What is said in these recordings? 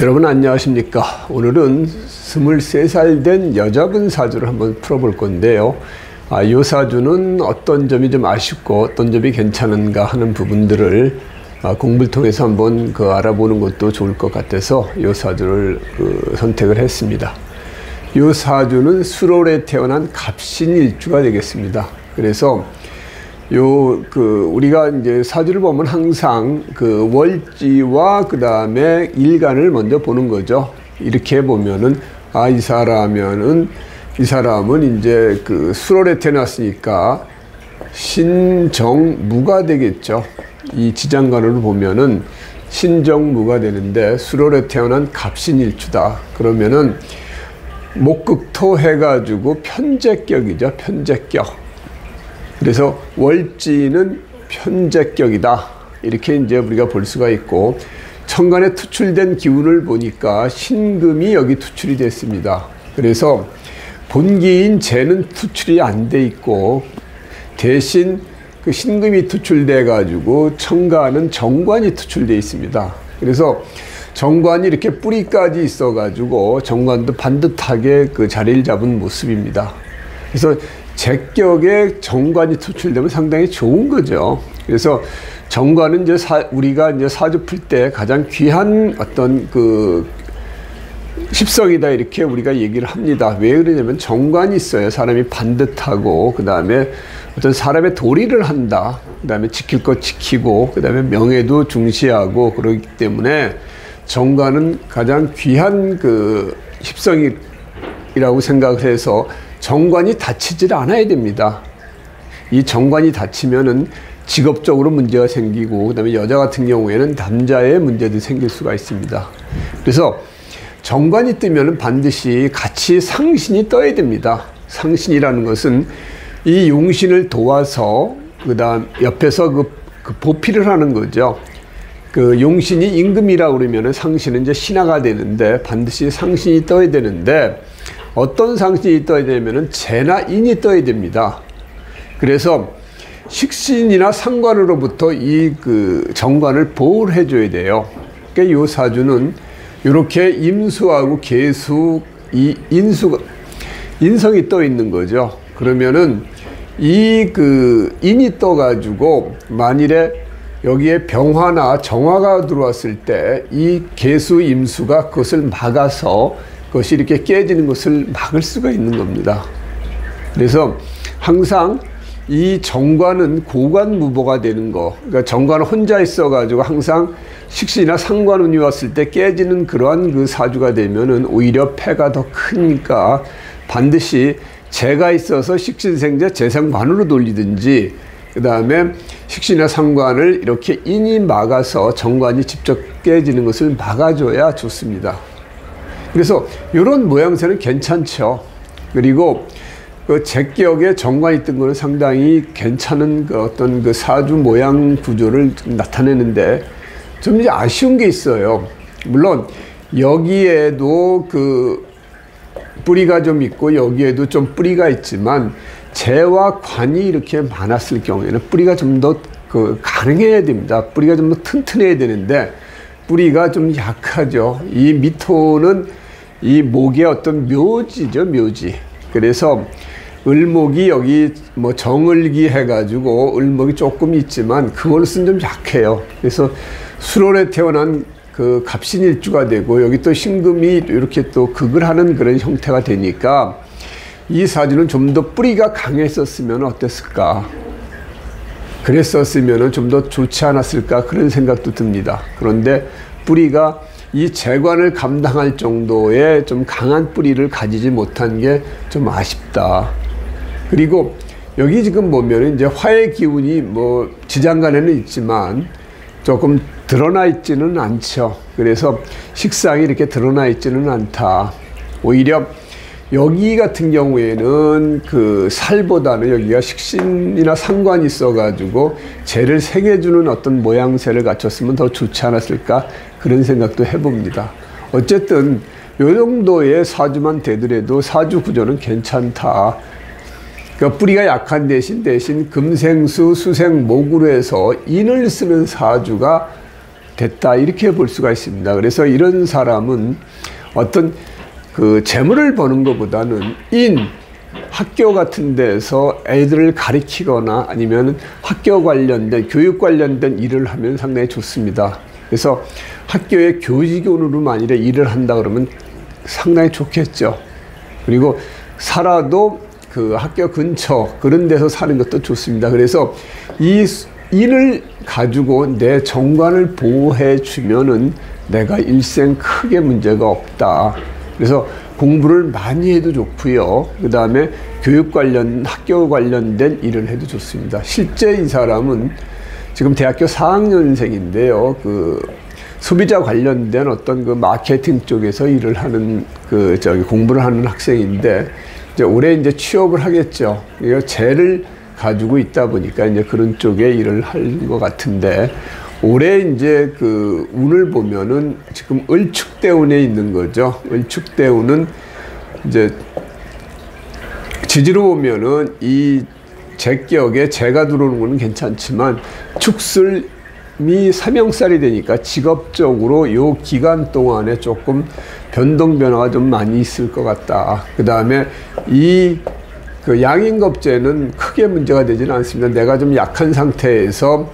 여러분 안녕하십니까. 오늘은 23살 된 여자분 사주를 한번 풀어볼 건데요. 이 사주는 어떤 점이 좀 아쉽고 어떤 점이 괜찮은가 하는 부분들을 공부를 통해서 한번 알아보는 것도 좋을 것 같아서 이 사주를 선택을 했습니다. 이 사주는 수월에 태어난 갑신일주가 되겠습니다. 그래서 우리가 이제 사주를 보면 항상 월지와 그 다음에 일간을 먼저 보는 거죠. 이렇게 보면은, 이 사람은 이제 수월에 태어났으니까 신정무가 되겠죠. 이 지장간으로 보면은 신정무가 되는데 수월에 태어난 갑신일주다. 그러면은 목극토 해가지고 편제격이죠. 편제격. 그래서 월지는 편제격이다. 이렇게 이제 우리가 볼 수가 있고, 천간에 투출된 기운을 보니까 신금이 여기 투출이 됐습니다. 그래서 본기인 재는 투출이 안 돼 있고, 대신 그 신금이 투출돼 가지고 천간은 정관이 투출돼 있습니다. 그래서 정관이 이렇게 뿌리까지 있어 가지고 정관도 반듯하게 자리를 잡은 모습입니다. 그래서 제격에 정관이 투출되면 상당히 좋은 거죠. 그래서 정관은 이제 우리가 이제 사주 풀 때 가장 귀한 어떤 십성이다 이렇게 우리가 얘기를 합니다. 왜 그러냐면 정관이 있어요. 사람이 반듯하고, 그 다음에 어떤 사람의 도리를 한다. 그 다음에 지킬 것 지키고, 그 다음에 명예도 중시하고 그러기 때문에 정관은 가장 귀한 십성이라고 생각을 해서 정관이 닫히질 않아야 됩니다. 이 정관이 닫히면은 직업적으로 문제가 생기고, 그 다음에 여자 같은 경우에는 남자의 문제도 생길 수가 있습니다. 그래서 정관이 뜨면은 반드시 같이 상신이 떠야 됩니다. 상신이라는 것은 이 용신을 도와서, 그 다음 옆에서 보필을 하는 거죠. 용신이 임금이라고 그러면은 상신은 이제 신하가 되는데 반드시 상신이 떠야 되는데, 어떤 상신이 떠야 되냐면은 재나 인이 떠야 됩니다. 그래서 식신이나 상관으로부터 이 정관을 보호를 해줘야 돼요. 그러니까 이 사주는 이렇게 임수하고 계수, 이 인성이 떠 있는 거죠. 그러면은 인이 떠가지고 만일에 여기에 병화나 정화가 들어왔을 때 이 계수, 임수가 그것을 막아서 그것이 이렇게 깨지는 것을 막을 수가 있는 겁니다. 그래서 항상 이 정관은 고관무보가 되는 거, 그러니까 정관은 혼자 있어가지고 항상 식신이나 상관운이 왔을 때 깨지는 그러한 사주가 되면은 오히려 폐가 더 크니까 반드시 재가 있어서 식신생재 재생관으로 돌리든지, 그 다음에 식신이나 상관을 이렇게 인이 막아서 정관이 직접 깨지는 것을 막아줘야 좋습니다. 그래서 이런 모양새는 괜찮죠. 그리고 제격에 정관이 뜬 거는 상당히 괜찮은 어떤 사주 모양 구조를 나타내는데, 좀 이제 아쉬운 게 있어요. 물론 여기에도 뿌리가 좀 있고 여기에도 좀 뿌리가 있지만, 재와 관이 이렇게 많았을 경우에는 뿌리가 좀 더 가능해야 됩니다. 뿌리가 좀 더 튼튼해야 되는데 뿌리가 좀 약하죠. 이 미토는 이 목의 어떤 묘지죠, 묘지. 그래서 을목이 여기 정을기 해가지고 을목이 조금 있지만 그걸로서는 좀 약해요. 그래서 수월에 태어난 갑신일주가 되고, 여기 또 신금이 이렇게 또 극을 하는 그런 형태가 되니까 이 사주는 좀 더 뿌리가 강했었으면 어땠을까? 그랬었으면 좀 더 좋지 않았을까? 그런 생각도 듭니다. 그런데 뿌리가 이 재관을 감당할 정도의 좀 강한 뿌리를 가지지 못한 게 좀 아쉽다. 그리고 여기 지금 보면 이제 화의 기운이 지장간에는 있지만 조금 드러나 있지는 않죠. 그래서 식상이 이렇게 드러나 있지는 않다. 오히려 여기 같은 경우에는 살보다는 여기가 식신이나 상관이 있어가지고 재를 생해주는 어떤 모양새를 갖췄으면 더 좋지 않았을까, 그런 생각도 해봅니다. 어쨌든 요 정도의 사주만 되더라도 사주 구조는 괜찮다. 그러니까 뿌리가 약한 대신 금생수, 수생목으로 해서 인을 쓰는 사주가 됐다 이렇게 볼 수가 있습니다. 그래서 이런 사람은 어떤 그 재물을 버는 것보다는 학교 같은 데서 애들을 가르치거나 아니면 학교 관련된 교육 관련된 일을 하면 상당히 좋습니다. 그래서 학교의 교직원으로 만일에 일을 한다 그러면 상당히 좋겠죠. 그리고 살아도 그 학교 근처 그런 데서 사는 것도 좋습니다. 그래서 이 일을 가지고 내 정관을 보호해 주면은 내가 일생 크게 문제가 없다. 그래서 공부를 많이 해도 좋고요. 그 다음에 교육 관련, 학교 관련된 일을 해도 좋습니다. 실제 이 사람은 지금 대학교 4학년생인데요. 그 소비자 관련된 어떤 그 마케팅 쪽에서 일을 하는 공부를 하는 학생인데 이제 올해 이제 취업을 하겠죠. 재를 가지고 있다 보니까 이제 그런 쪽에 일을 할 것 같은데 올해 이제 그 운을 보면은 지금 을축대운에 있는 거죠. 을축대운은 이제 지지로 보면은 이 제격에 재가 들어오는 거는 괜찮지만 축술이 삼형살이 되니까 직업적으로 요 기간 동안에 조금 변동 변화가 좀 많이 있을 것 같다. 그 다음에 그 양인겁제는 크게 문제가 되지는 않습니다. 내가 좀 약한 상태에서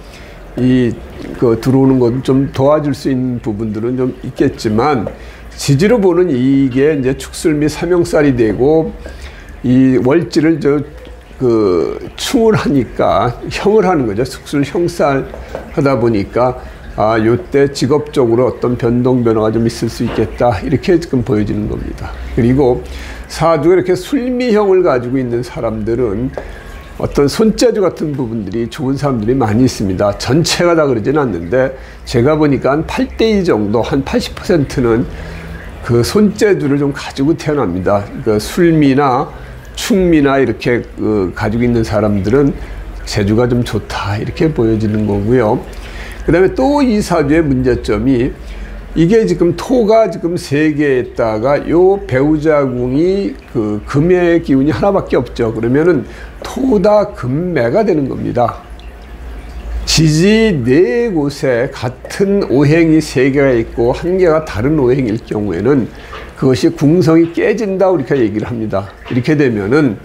들어오는 것 좀 도와줄 수 있는 부분들은 좀 있겠지만 지지로 보는 이게 이제 축술 및 삼형살이 되고 이 월지를 충을 하니까 형을 하는 거죠. 축술 형살 하다 보니까 요때 직업적으로 어떤 변동 변화가 좀 있을 수 있겠다 이렇게 지금 보여지는 겁니다. 그리고 사주가 이렇게 술미형을 가지고 있는 사람들은 어떤 손재주 같은 부분들이 좋은 사람들이 많이 있습니다. 전체가 다 그러진 않는데 제가 보니까 한 8대2 정도, 한 80%는 그 손재주를 좀 가지고 태어납니다. 그 술미나 충미나 이렇게 가지고 있는 사람들은 재주가 좀 좋다 이렇게 보여지는 거고요. 그 다음에 또 이 사주의 문제점이 이게 지금 토가 지금 3개에다가 요 배우자궁이 그 금의 기운이 하나밖에 없죠. 그러면은 토다 금매가 되는 겁니다. 지지 4곳에 같은 오행이 3개가 있고 1개가 다른 오행일 경우에는 그것이 궁성이 깨진다 우리가 얘기를 합니다. 이렇게 되면은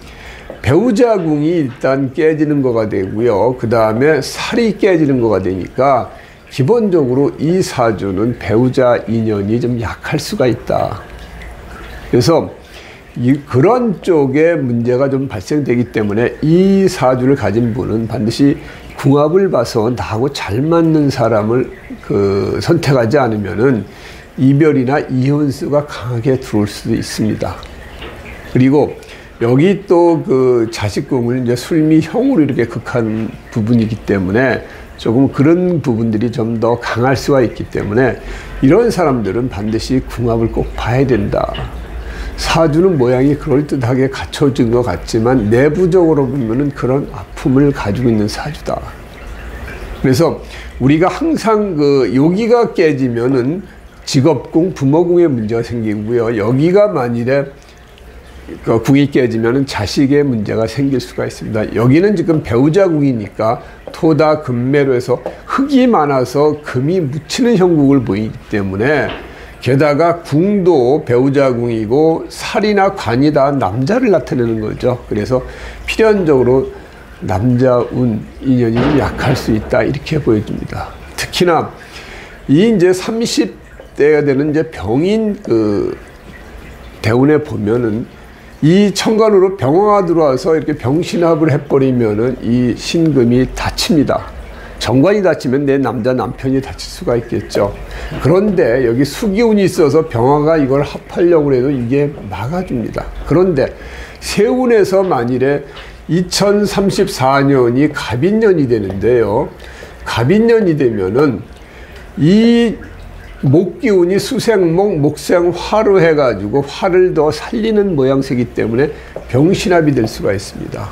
배우자궁이 일단 깨지는 거가 되고요. 그 다음에 살이 깨지는 거가 되니까 기본적으로 이 사주는 배우자 인연이 좀 약할 수가 있다. 그래서 그런 쪽에 문제가 좀 발생되기 때문에 이 사주를 가진 분은 반드시 궁합을 봐서 나하고 잘 맞는 사람을 선택하지 않으면은 이별이나 이혼수가 강하게 들어올 수도 있습니다. 그리고 여기 또 그 자식궁을 이제 술미형으로 이렇게 극한 부분이기 때문에 조금 그런 부분들이 좀 더 강할 수가 있기 때문에 이런 사람들은 반드시 궁합을 꼭 봐야 된다. 사주는 모양이 그럴듯하게 갖춰진 것 같지만 내부적으로 보면은 그런 아픔을 가지고 있는 사주다. 그래서 우리가 항상 여기가 깨지면은 직업궁, 부모궁에 문제가 생기고요. 여기가 만일에 궁이 깨지면은 자식의 문제가 생길 수가 있습니다. 여기는 지금 배우자궁이니까 토다 금매로 해서 흙이 많아서 금이 묻히는 형국을 보이기 때문에 게다가 궁도 배우자궁이고 살이나 관이 다 남자를 나타내는 거죠. 그래서 필연적으로 남자운 인연이 좀 약할 수 있다 이렇게 보여집니다. 특히나 이제 30대가 되는 이제 병인 대운에 보면은 이 천간으로 병화가 들어와서 이렇게 병신합을 해버리면은 이 신금이 다칩니다. 정관이 다치면 내 남편이 다칠 수가 있겠죠. 그런데 여기 수기운이 있어서 병화가 이걸 합하려고 해도 이게 막아줍니다. 그런데 세운에서 만일에 2034년이 갑인년이 되는데요. 갑인년이 되면은 이 목기운이 수생목, 목생화로 해가지고 화를 더 살리는 모양새이기 때문에 병신합이 될 수가 있습니다.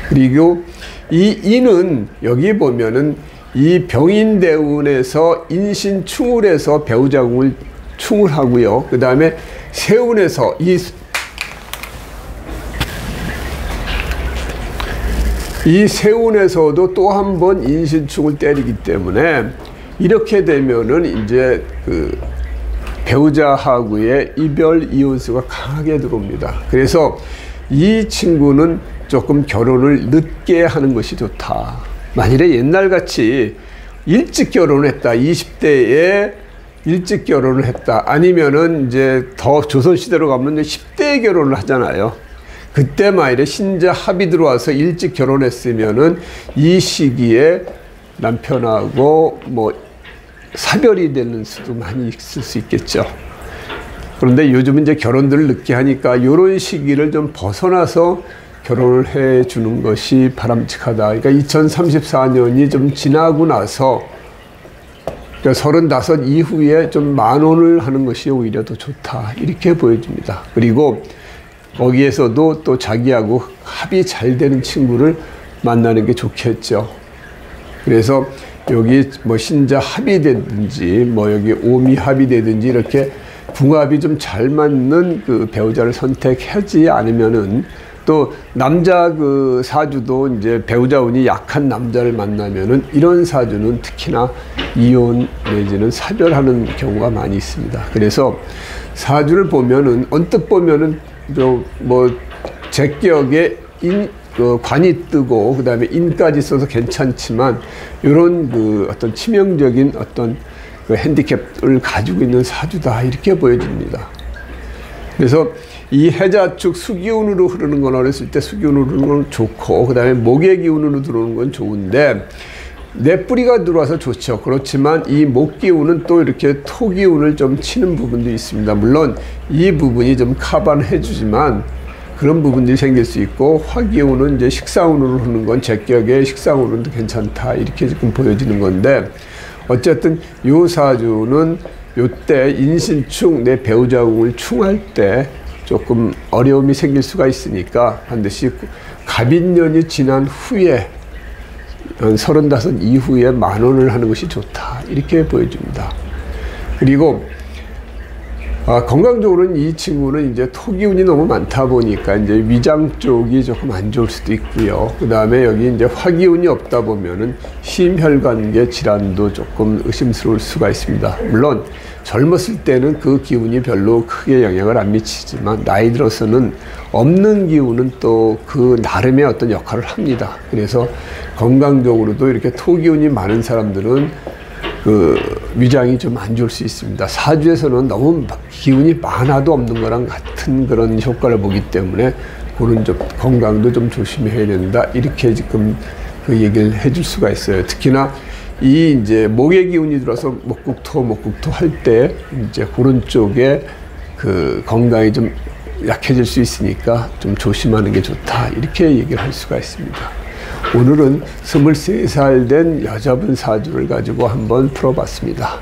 그리고 이 인은 여기 보면은 이 병인대운에서 인신충울에서 배우자궁을 충울하고요. 그 다음에 세운에서 이 세운에서도 또 한 번 인신충을 때리기 때문에 이렇게 되면은 이제 그 배우자하고의 이별 이혼수가 강하게 들어옵니다. 그래서 이 친구는 조금 결혼을 늦게 하는 것이 좋다. 만일에 옛날같이 일찍 결혼을 했다, 20대에 일찍 결혼을 했다, 아니면은 이제 더 조선시대로 가면 10대에 결혼을 하잖아요. 그때 만일에 신자 합이 들어와서 일찍 결혼했으면은 이 시기에 남편하고 뭐 사별이 되는 수도 많이 있을 수 있겠죠. 그런데 요즘은 이제 결혼들을 늦게 하니까 이런 시기를 좀 벗어나서 결혼을 해 주는 것이 바람직하다. 그러니까 2034년이 좀 지나고 나서, 그러니까 35 이후에 좀 만원을 하는 것이 오히려 더 좋다. 이렇게 보여집니다. 그리고 거기에서도 또 자기하고 합이 잘 되는 친구를 만나는 게 좋겠죠. 그래서 여기 뭐 신자 합이 되든지 뭐 여기 오미 합이 되든지 이렇게 궁합이 좀 잘 맞는 그 배우자를 선택하지 않으면은, 또 남자 그 사주도 이제 배우자 운이 약한 남자를 만나면은 이런 사주는 특히나 이혼 내지는 사별하는 경우가 많이 있습니다. 그래서 사주를 보면은 언뜻 보면은 뭐 제격에 관이 뜨고 그다음에 인까지 있어서 괜찮지만 이런 그 어떤 치명적인 어떤 그 핸디캡을 가지고 있는 사주다, 이렇게 보여집니다. 그래서 이 해자축 수기운으로 흐르는 건 어렸을 때 수기운으로 흐르는 건 좋고, 그 다음에 목의 기운으로 들어오는 건 좋은데 내 뿌리가 들어와서 좋죠. 그렇지만 이 목기운은 또 이렇게 토기운을 좀 치는 부분도 있습니다. 물론 이 부분이 좀 카반해 주지만 그런 부분들이 생길 수 있고, 화기운은 이제 식상운으로 흐르는 건 제격의 식상운은 괜찮다, 이렇게 지금 보여지는 건데, 어쨌든 요 사주는 요때 인신충 내 배우자궁을 충할 때 조금 어려움이 생길 수가 있으니까 반드시 갑인년이 지난 후에 35 이후에 만원을 하는 것이 좋다, 이렇게 보여줍니다. 그리고 건강적으로는 이 친구는 이제 토기운이 너무 많다 보니까 이제 위장 쪽이 조금 안 좋을 수도 있고요. 그 다음에 여기 이제 화기운이 없다 보면은 심혈관계 질환도 조금 의심스러울 수가 있습니다. 물론 젊었을 때는 그 기운이 별로 크게 영향을 안 미치지만 나이 들어서는 없는 기운은 또 그 나름의 어떤 역할을 합니다. 그래서 건강적으로도 이렇게 토기운이 많은 사람들은 그 위장이 좀 안 좋을 수 있습니다. 사주에서는 너무 기운이 많아도 없는 거랑 같은 그런 효과를 보기 때문에 그런 좀 건강도 좀 조심해야 된다, 이렇게 지금 그 얘기를 해줄 수가 있어요. 특히나 이 이제 목의 기운이 들어서 목국토 할 때 이제 그런 쪽에 그 건강이 좀 약해질 수 있으니까 좀 조심하는 게 좋다, 이렇게 얘기를 할 수가 있습니다. 오늘은 23살 된 여자분 사주를 가지고 한번 풀어봤습니다.